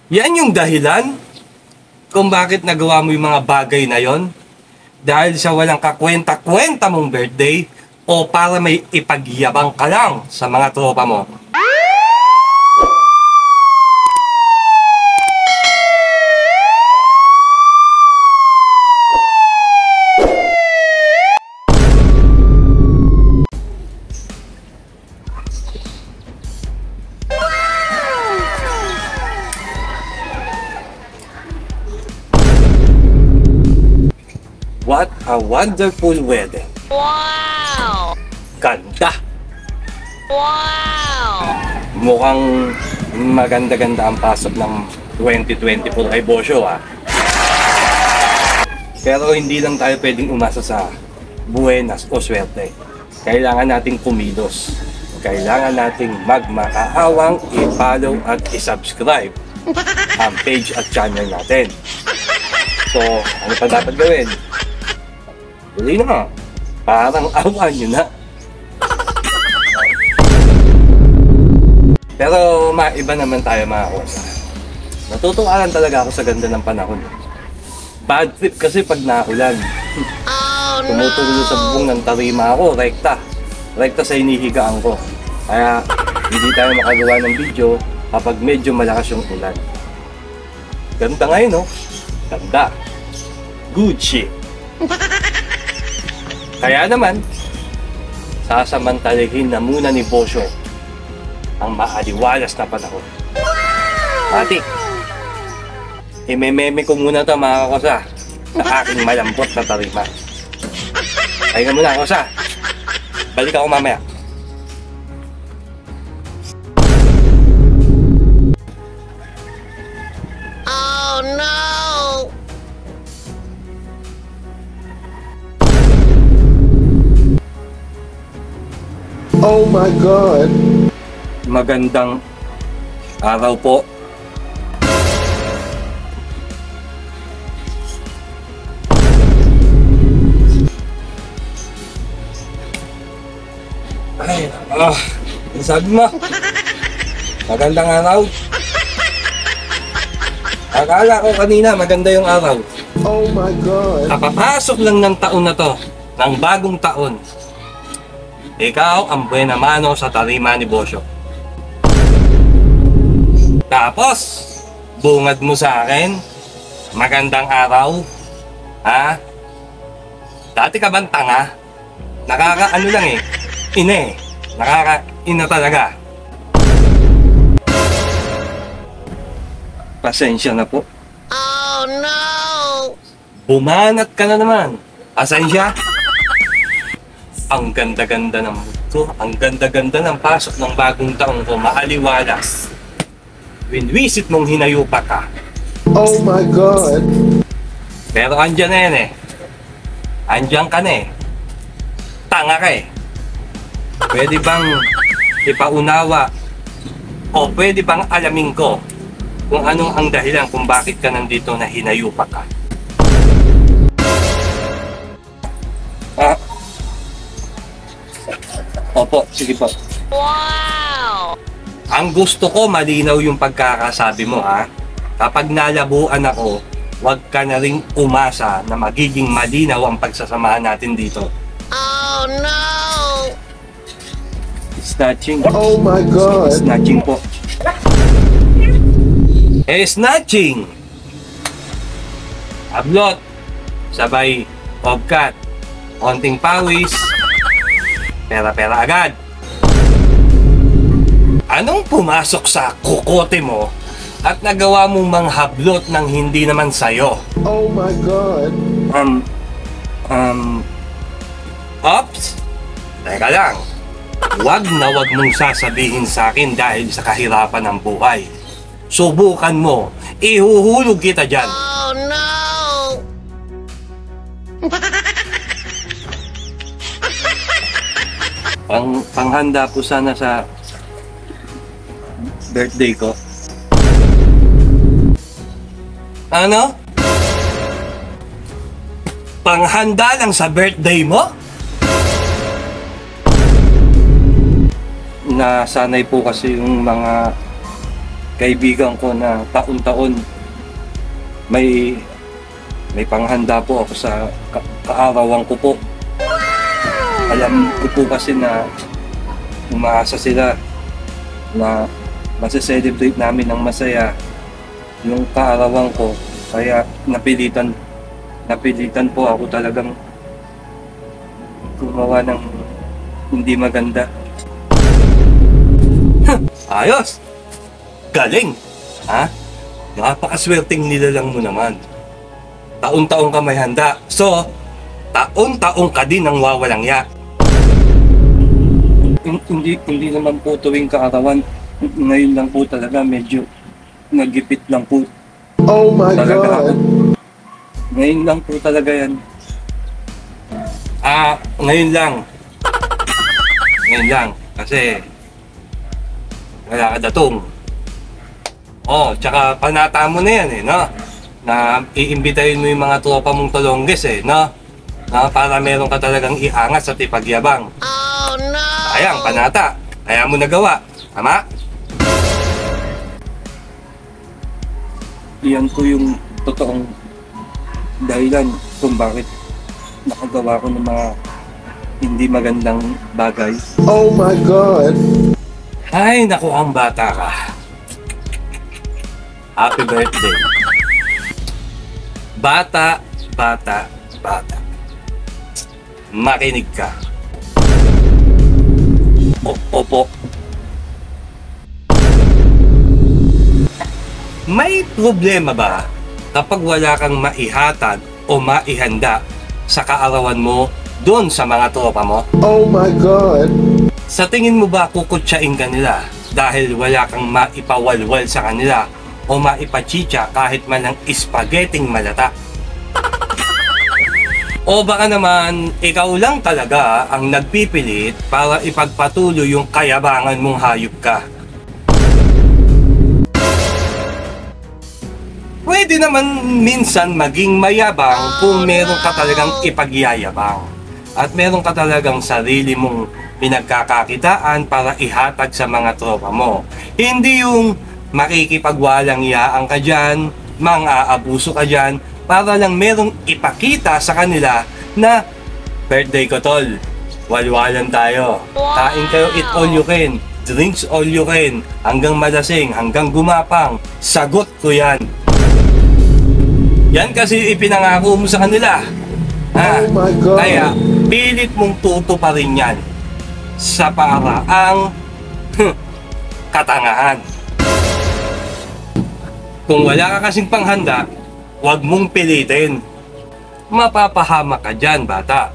Yan yung dahilan kung bakit nagawa mo yung mga bagay na yon. Dahil sa walang kakwenta-kwenta mong birthday o para may ipagyabang ka lang sa mga tropa mo. What a wonderful wedding. Wow! Ganda! Wow! Mukhang maganda-ganda ang pasok ng 2024 kay Bosyo, ah. Pero hindi lang tayo pwedeng umasa sa buenas o swerte. Kailangan nating kumilos. Kailangan nating magmakaawang i-follow at i-subscribe ang page at channel natin. So, ano pa dapat gawin? Dali na, parang awan nyo na. Pero maiba naman tayo mga kosa. Natutuwa lang talaga ako sa ganda ng panahon. Bad trip kasi pag naulan. Tumutulo sa bubong ng tarima ako, rekta. Rekta sa inihigaan ko. Kaya hindi tayo makagawa ng video kapag medyo malakas yung ulan. Ganda ngayon, no? Ganda. Good shit. Kaya naman, sasamantalihin na muna ni Bosyo ang maaliwalas na panahon. Pati, imememe ko muna ito mga kakosa sa aking malambot na tarima. Kaya muna kakosa, balik ako mamaya. Oh no! Oh my God! Magandang araw po. Ay, sabi mo, magandang araw. Akala ko kanina maganda yung araw. Oh my God! Kapapasok lang ng taon na to, ng bagong taon. Ikaw ang buena mano sa tarima ni Bosyo. Tapos, bungad mo sa akin, magandang araw. Ha? Dati ka bang tanga? Nakakaano lang eh. Ine. Nakakaina talaga. Pasensya na po. Oh no! Bumanat ka na naman. Pasensya. Ang ganda-ganda ng mood ko. Ang ganda-ganda ng pasok ng bagong taong ko. Maaliwalas. Winwisit mong hinayupa ka. Oh my God! Pero andyan na yan eh. Andyan ka na eh. Tanga ka eh. Pwede bang ipaunawa o pwede bang alamin ko kung anong ang dahilan kung bakit ka nandito na hinayupa ka? Opo, sige po. Wow! Ang gusto ko, malinaw yung pagkakasabi mo, ha? Kapag nalabuan ako, huwag ka na ring umasa na magiging malinaw ang pagsasamahan natin dito. Oh no! Snatching. Oh my God! Snatching po. Snatching! Ablot. Sabay, bobcat. Konting pawis. Pera-pera agad. Anong pumasok sa kukote mo at nagawa mong manghablot ng hindi naman sayo? Oh my God! Ops? Teka lang. Wag na wag mong sasabihin sa akin dahil sa kahirapan ng buhay. Subukan mo. Ihuhulog kita dyan. Oh no! Panghanda po sana sa birthday ko. Ano? Panghanda lang sa birthday mo? Nasanay po kasi yung mga kaibigan ko na taon-taon may panghanda po ako sa kaarawan ko po. Alam ko po kasi na umaasa sila na masaselebrate namin ng masaya yung kaarawan ko. Kaya napilitan po ako talagang gumawa ng hindi maganda. Ayos! Galing! Ha? Napakaswerteng nilalang mo naman. Taon-taon ka may handa. So, taon-taon ka din ang wawalang ya. Hindi naman po tuwing kaarawan. Ngayon lang po talaga medyo nagipit lang po. Oh my Talaga ako. God. Ngayon lang po talaga yan. Ngayon lang. Ngayon lang. Kasi wala ka datong. Oh, tsaka panata mo na yan eh, no? Na iimbitahin mo yung mga tropa mong Tolongges eh, no? Para meron ka talagang iangas at ipagyabang. Oh no! Sayang, panata. Kaya mo nagawa. Tama? Iyan po yung totoong dahilan kung bakit nakagawa ko ng mga hindi magandang bagay. Oh my God. Ay, naku, ang bata ka. Happy birthday. Bata, bata, bata. Makinig ka. Opo. May problema ba kapag wala kang maihatag o maihanda sa kaarawan mo doon sa mga tropa mo? Oh my God. Sa tingin mo ba kukutsain ka nila dahil wala kang maipawalwal sa kanila o maipachicha kahit man ng espagetting malata? O baka naman ikaw lang talaga ang nagpipilit para ipagpatuloy yung kayabangan mong hayop ka? Pwede naman minsan maging mayabang kung meron ka talagang ipagyayabang at meron ka talagang sarili mong pinagkakakitaan para ihatag sa mga tropa mo. Hindi yung makikipagwalang iyaan ka dyan, mang-aabuso ka dyan, para lang merong ipakita sa kanila na birthday ko tol, walwalan tayo, kain kayo, eat all you can, drinks all you can, hanggang malasing, hanggang gumapang, sagot ko yan. Yan kasi ipinangako mo sa kanila. Ha? Oh my God. Kaya, pilit mong tutuparin yan sa paraang katangahan. Kung wala ka kasing panghanda, huwag mong pilitin. Mapapahamak ka dyan, bata.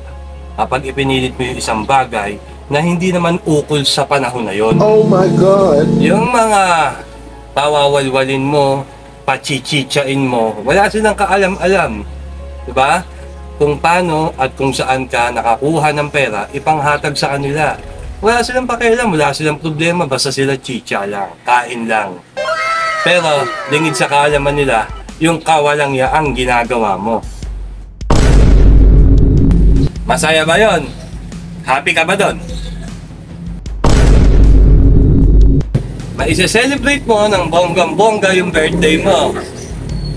Kapag ipinilit mo yung isang bagay na hindi naman ukol sa panahon na yon. Oh my God. Yung mga pawawalwalin mo, pachichichain mo, wala silang kaalam-alam. Diba? Kung paano at kung saan ka nakakuha ng pera, ipanghatag sa kanila. Wala silang pakialam, wala silang problema, basta sila chicha lang, kain lang. Pero, lingid sa kaalaman nila, yung kawalang ya ang ginagawa mo. Masaya ba yon? Happy ka ba doon? Maise-celebrate mo ng bonggang-bongga yung birthday mo.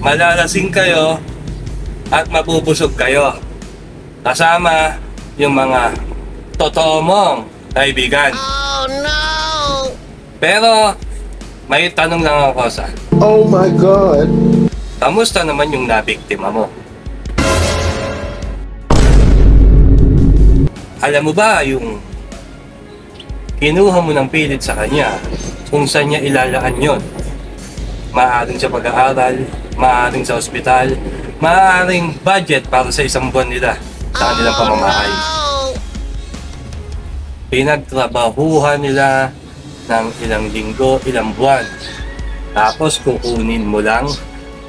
Malalasing kayo at mabubusog kayo. Kasama yung mga totoo mong kaibigan. Oh no! Pero may tanong lang ako sa, Oh my God. kamusta naman yung nabiktima mo? Alam mo ba yung kinuha mo ng pilit sa kanya, kung saan niya ilalaan yon? Maaaring sa pag-aaral, maaaring sa ospital, maaaring budget para sa isang buwan nila sa kanilang pamamahay. Pinagtrabahuhan nila ng ilang linggo, ilang buwan. Tapos kukunin mo lang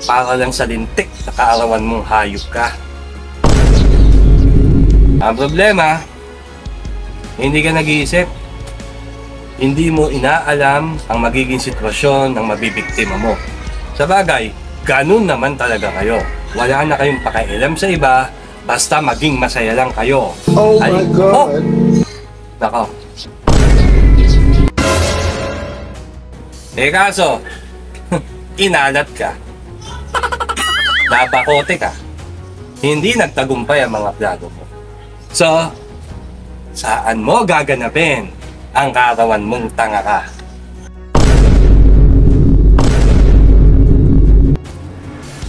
para lang sa lintik na kaarawan mong hayop ka. Ang problema, hindi ka nag-iisip. Hindi mo inaalam ang magiging sitwasyon ng mabibiktima mo. Sa bagay, ganun naman talaga kayo. Wala na kayong pakialam sa iba, basta maging masaya lang kayo. Oh my God. Nako. Kaso, inalat ka, napakote ka, hindi nagtagumpay ang mga plano mo. So, saan mo gaganapin ang katawan mong tanga ka?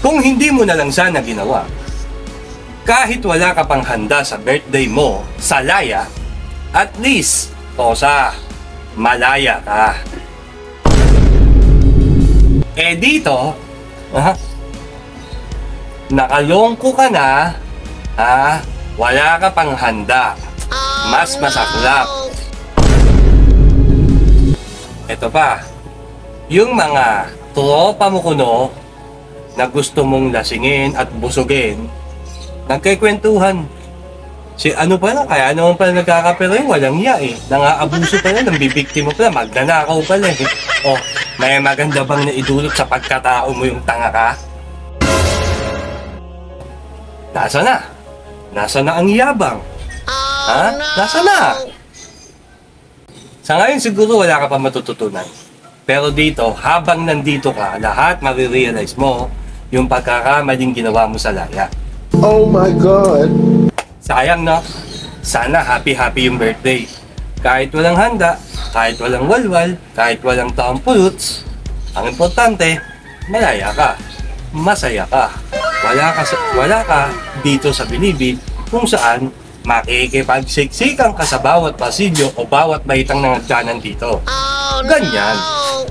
Kung hindi mo na lang sana ginawa, kahit wala ka pang handa sa birthday mo sa laya, at least, Tosa, malaya ka. Eh dito, nakalongko ka na, wala ka pang handa. Mas masaklap. Ito pa, yung mga tropa mo kuno na gusto mong lasingin at busugin, nagkikwentuhan. Si ano pala, kaya naman pala nagkakapera yung walang iya eh. Nangaabuso pala, nambibiktima pala, magnanakaw pala eh. Oh, may maganda bang naidulot sa pagkatao mo yung tanga ka? Nasa na? Nasa na ang yabang? Nasa na? Sa ngayon siguro wala ka pa matututunan. Pero dito, habang nandito ka, lahat marirealize mo yung pagkakamaling ginawa mo sa laya. Oh my God. Sayang no? Sana happy-happy yung birthday. Kahit walang handa, kahit walang walwal, kahit walang tampuluts, ang importante, malaya ka, masaya ka. Wala ka dito sa Bilibid kung saan makikipagsiksikan ka sa bawat pasilyo o bawat baitang nangagdanan dito. Ganyan.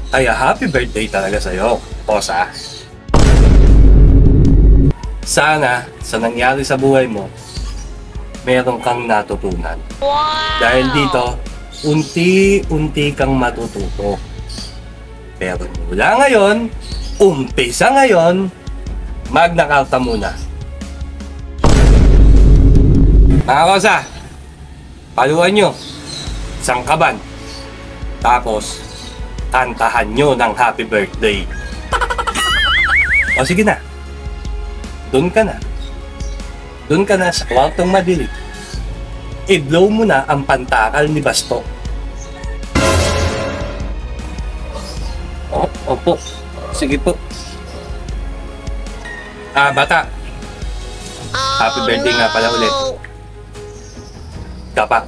Kaya happy birthday talaga sa'yo, Tosa. Sana, sa nangyari sa buhay mo, meron kang natutunan. Dahil dito, unti-unti kang matututo. Pero mula ngayon, umpisa ngayon, Magna Carta muna. Mga kosa, paluan nyo, sangkaban, tapos kantahan nyo ng happy birthday. O sige na, doon ka na. Doon ka na sa kwartong madilim. I-blow mo na ang pantakal ni Basto. Opo. Sige po. Bata. Happy birthday nga pala ulit. Kapak.